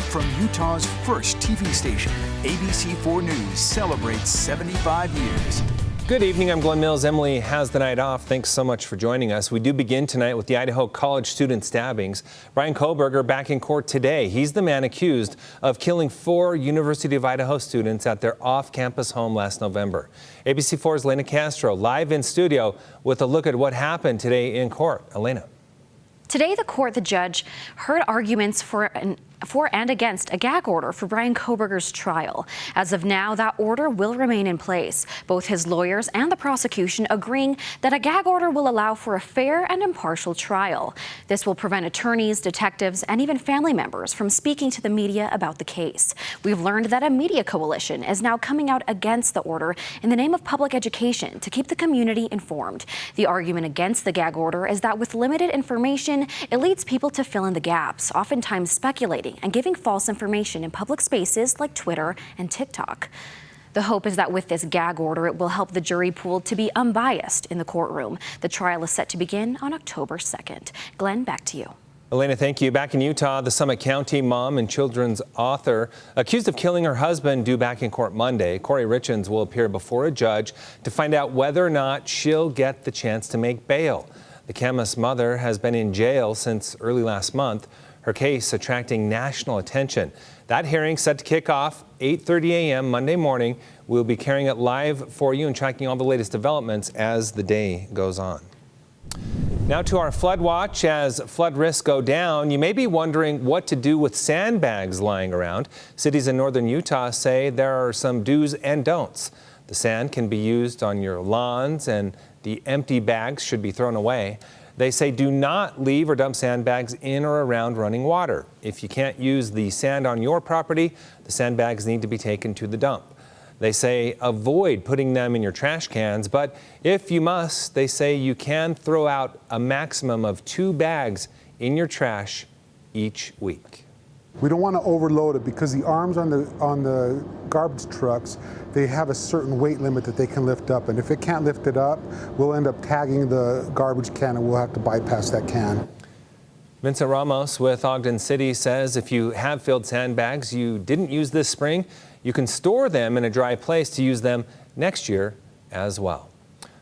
From Utah's first TV station, ABC4 News celebrates 75 years. Good evening, I'm Glenn Mills. Emily has the night off. Thanks so much for joining us. We do begin tonight with the Idaho college student stabbings. Brian Kohberger back in court today. He's the man accused of killing 4 University of Idaho students at their off-campus home last November. ABC4's Elena Castro live in studio with a look at what happened today in court. Elena. Today, the judge heard arguments for and against a gag order for Brian Kohberger's trial. As of now, that order will remain in place. Both his lawyers and the prosecution agreeing that a gag order will allow for a fair and impartial trial. This will prevent attorneys, detectives, and even family members from speaking to the media about the case. We've learned that a media coalition is now coming out against the order in the name of public education to keep the community informed. The argument against the gag order is that with limited information, it leads people to fill in the gaps, oftentimes speculating and giving false information in public spaces like Twitter and TikTok. The hope is that with this gag order, it will help the jury pool to be unbiased in the courtroom. The trial is set to begin on October 2nd. Glenn, back to you. Elena, thank you. Back in Utah, the Summit County mom and children's author accused of killing her husband due back in court Monday. Cory Richards will appear before a judge to find out whether or not she'll get the chance to make bail. The chemist's mother has been in jail since early last month, her case attracting national attention. That hearing set to kick off 8:30 a.m. Monday morning. We'll be carrying it live for you and tracking all the latest developments as the day goes on. Now to our flood watch. As flood risks go down, you may be wondering what to do with sandbags lying around. Cities in northern Utah say there are some do's and don'ts. The sand can be used on your lawns and the empty bags should be thrown away. They say do not leave or dump sandbags in or around running water. If you can't use the sand on your property, the sandbags need to be taken to the dump. They say avoid putting them in your trash cans, but if you must, they say you can throw out a maximum of 2 bags in your trash each week. We don't want to overload it because the arms on the garbage trucks, they have a certain weight limit that they can lift up, and if it can't lift it up, we'll end up tagging the garbage can and we'll have to bypass that can. Vincent Ramos with Ogden City says if you have filled sandbags you didn't use this spring, you can store them in a dry place to use them next year as well.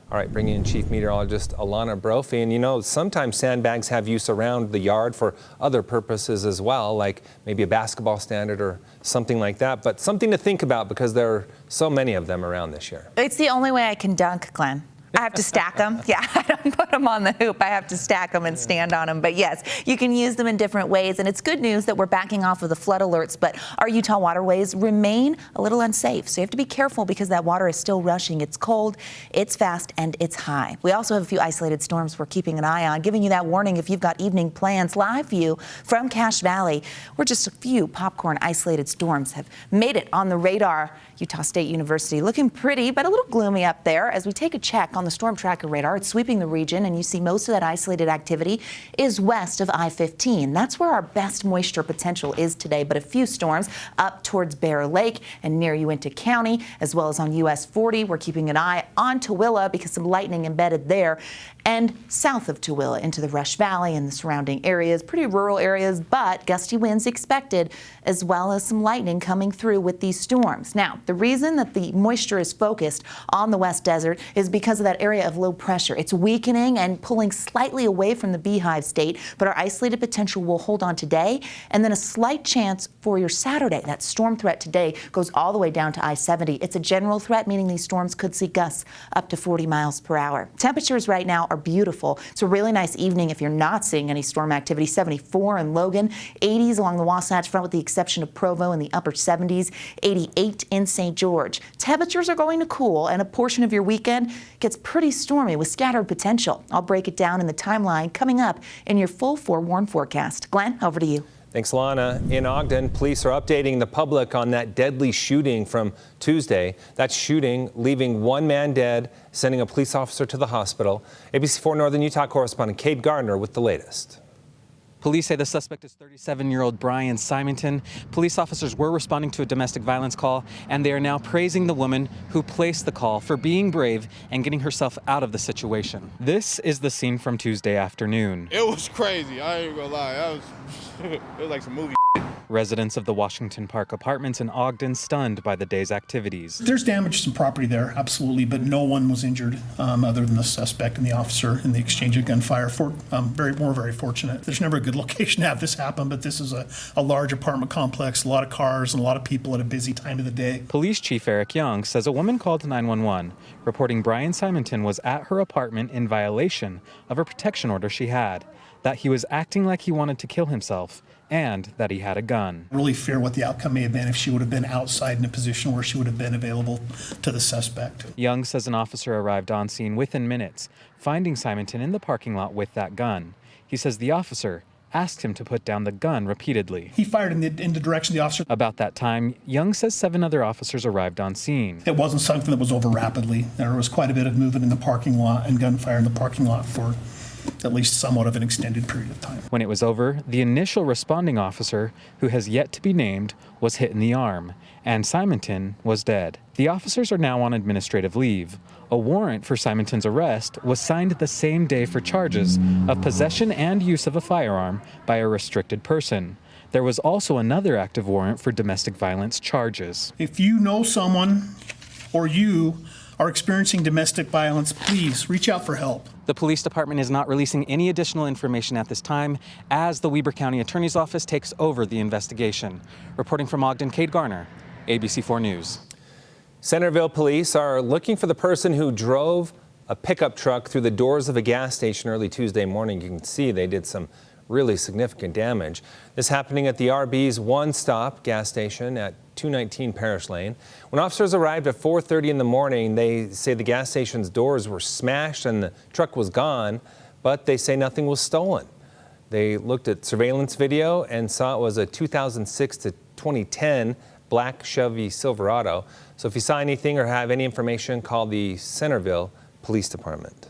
All right, bringing in Chief Meteorologist Alana Brophy. And you know, sometimes sandbags have use around the yard for other purposes as well, like maybe a basketball stand or something like that. But something to think about because there are so many of them around this year. It's the only way I can dunk, Glenn. I have to stack them. Yeah, I don't put them on the hoop. I have to stack them and stand on them. But yes, you can use them in different ways. And it's good news that we're backing off of the flood alerts, but our Utah waterways remain a little unsafe. So you have to be careful because that water is still rushing. It's cold, it's fast, and it's high. We also have a few isolated storms we're keeping an eye on, giving you that warning if you've got evening plans. Live view from Cache Valley, where just a few popcorn isolated storms have made it on the radar. Utah State University looking pretty, but a little gloomy up there. As we take a check on the storm tracker radar, it's sweeping the region, and you see most of that isolated activity is west of I-15. That's where our best moisture potential is today, but a few storms up towards Bear Lake and near Uinta County, as well as on US 40. We're keeping an eye on Tooele because some lightning embedded there, and south of Tooele into the Rush Valley and the surrounding areas, pretty rural areas, but gusty winds expected, as well as some lightning coming through with these storms. Now, the reason that the moisture is focused on the West Desert is because of that area of low pressure. It's weakening and pulling slightly away from the Beehive State, but our isolated potential will hold on today, and then a slight chance for your Saturday. That storm threat today goes all the way down to I-70. It's a general threat, meaning these storms could see gusts up to 40 miles per hour. Temperatures right now are beautiful. It's a really nice evening if you're not seeing any storm activity. 74 in Logan, 80s along the Wasatch Front with the exception of Provo in the upper 70s, 88 in St. George. Temperatures are going to cool, and a portion of your weekend gets pretty stormy with scattered potential. I'll break it down in the timeline coming up in your full forewarned forecast. Glenn, over to you. Thanks, Lana. In Ogden, police are updating the public on that deadly shooting from Tuesday. That shooting leaving 1 man dead, sending a police officer to the hospital. ABC4 Northern Utah correspondent Cade Gardner with the latest. Police say the suspect is 37-year-old Brian Simonton. Police officers were responding to a domestic violence call, and they are now praising the woman who placed the call for being brave and getting herself out of the situation. This is the scene from Tuesday afternoon. It was crazy. I ain't gonna lie. It was like some movie. Residents of the Washington Park Apartments in Ogden stunned by the day's activities. There's damage to some property there, absolutely, but no one was injured other than the suspect and the officer in the exchange of gunfire. Very fortunate. There's never a good location to have this happen, but this is a large apartment complex, a lot of cars and a lot of people at a busy time of the day. Police Chief Eric Young says a woman called 911 reporting Brian Simonton was at her apartment in violation of a protection order she had, that he was acting like he wanted to kill himself, and that he had a gun. Really fear what the outcome may have been if she would have been outside in a position where she would have been available to the suspect. Young says an officer arrived on scene within minutes, finding Simonton in the parking lot with that gun. He says the officer asked him to put down the gun repeatedly. He fired in the direction of the officer. About that time, Young says 7 other officers arrived on scene. It wasn't something that was over rapidly. There was quite a bit of movement in the parking lot and gunfire in the parking lot for at least somewhat of an extended period of time. When it was over, the initial responding officer, who has yet to be named, was hit in the arm, and Simonton was dead. The officers are now on administrative leave. A warrant for Simonton's arrest was signed the same day for charges of possession and use of a firearm by a restricted person. There was also another active warrant for domestic violence charges. If you know someone or you are experiencing domestic violence, please reach out for help. The police department is not releasing any additional information at this time as the Weber County Attorney's Office takes over the investigation. Reporting from Ogden, Kate Garner, ABC4 News. Centerville police are looking for the person who drove a pickup truck through the doors of a gas station early Tuesday morning. You can see they did some really significant damage. This happening at the RB's One Stop gas station at 219 Parish Lane. When officers arrived at 4:30 in the morning, they say the gas station's doors were smashed and the truck was gone, but they say nothing was stolen. They looked at surveillance video and saw it was a 2006 to 2010 black Chevy Silverado. So if you saw anything or have any information, call the Centerville Police Department.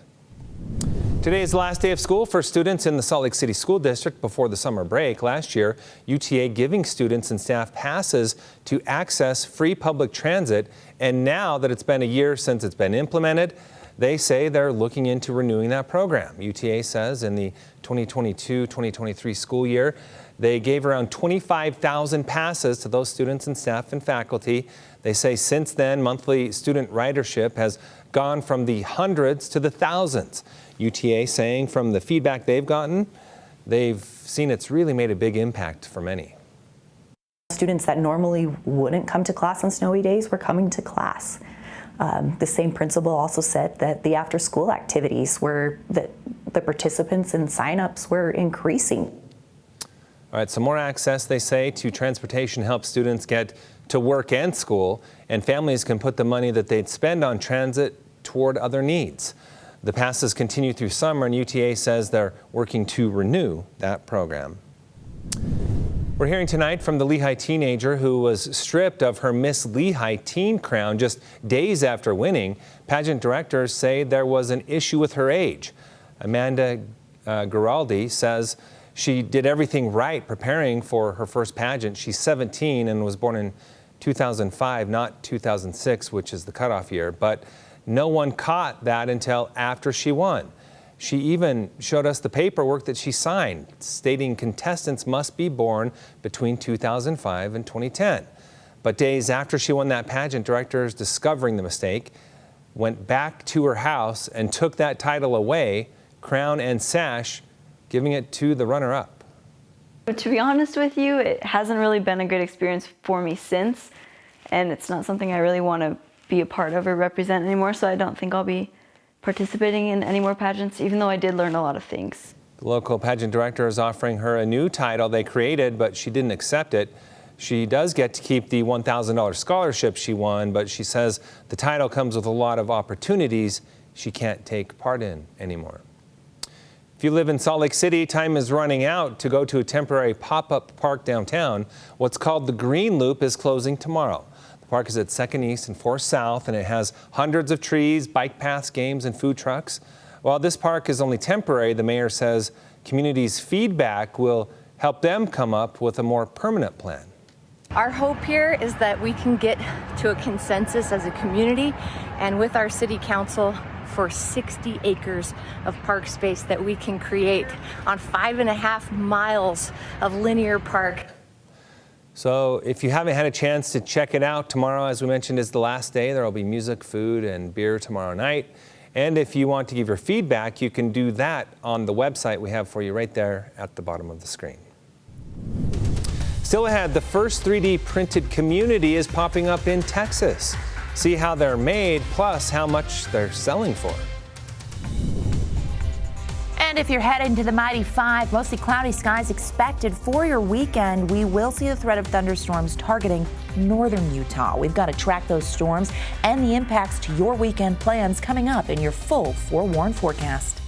Today is the last day of school for students in the Salt Lake City School District before the summer break. Last year, UTA giving students and staff passes to access free public transit, and now that it's been a year since it's been implemented, they say they're looking into renewing that program. UTA says in the 2022-2023 school year, they gave around 25,000 passes to those students and staff and faculty. They say since then, monthly student ridership has gone from the hundreds to the thousands. UTA saying from the feedback they've gotten, they've seen it's really made a big impact for many. Students that normally wouldn't come to class on snowy days were coming to class. The same principal also said that the after-school activities were that the participants and sign-ups were increasing. All right, some more access, they say, to transportation helps students get to work and school, and families can put the money that they'd spend on transit toward other needs. The passes continue through summer, and UTA says they're working to renew that program. We're hearing tonight from the Lehigh teenager who was stripped of her Miss Lehigh teen crown just days after winning. Pageant directors say there was an issue with her age. Amanda Giraldi says she did everything right preparing for her first pageant. She's 17 and was born in 2005, not 2006, which is the cutoff year. But no one caught that until after she won. She even showed us the paperwork that she signed, stating contestants must be born between 2005 and 2010. But days after she won that pageant, directors, discovering the mistake, went back to her house and took that title away, crown and sash, giving it to the runner-up. To be honest with you, it hasn't really been a good experience for me since, and it's not something I really want to be a part of or represent anymore, so I don't think I'll be participating in any more pageants, even though I did learn a lot of things. The local pageant director is offering her a new title they created, but she didn't accept it. She does get to keep the $1,000 scholarship she won, but she says the title comes with a lot of opportunities she can't take part in anymore. If you live in Salt Lake City, time is running out to go to a temporary pop-up park downtown. What's called the Green Loop is closing tomorrow. The park is at 2nd East and 4th South, and it has hundreds of trees, bike paths, games, and food trucks. While this park is only temporary, the mayor says community's feedback will help them come up with a more permanent plan. Our hope here is that we can get to a consensus as a community and with our city council for 60 acres of park space that we can create on 5.5 miles of linear park. So if you haven't had a chance to check it out, tomorrow, as we mentioned, is the last day. There will be music, food, and beer tomorrow night. And if you want to give your feedback, you can do that on the website we have for you right there at the bottom of the screen. Still ahead, the first 3D printed community is popping up in Texas. See how they're made, plus how much they're selling for. And if you're heading to the Mighty 5, mostly cloudy skies expected for your weekend. We will see the threat of thunderstorms targeting northern Utah. We've got to track those storms and the impacts to your weekend plans coming up in your full forewarned forecast.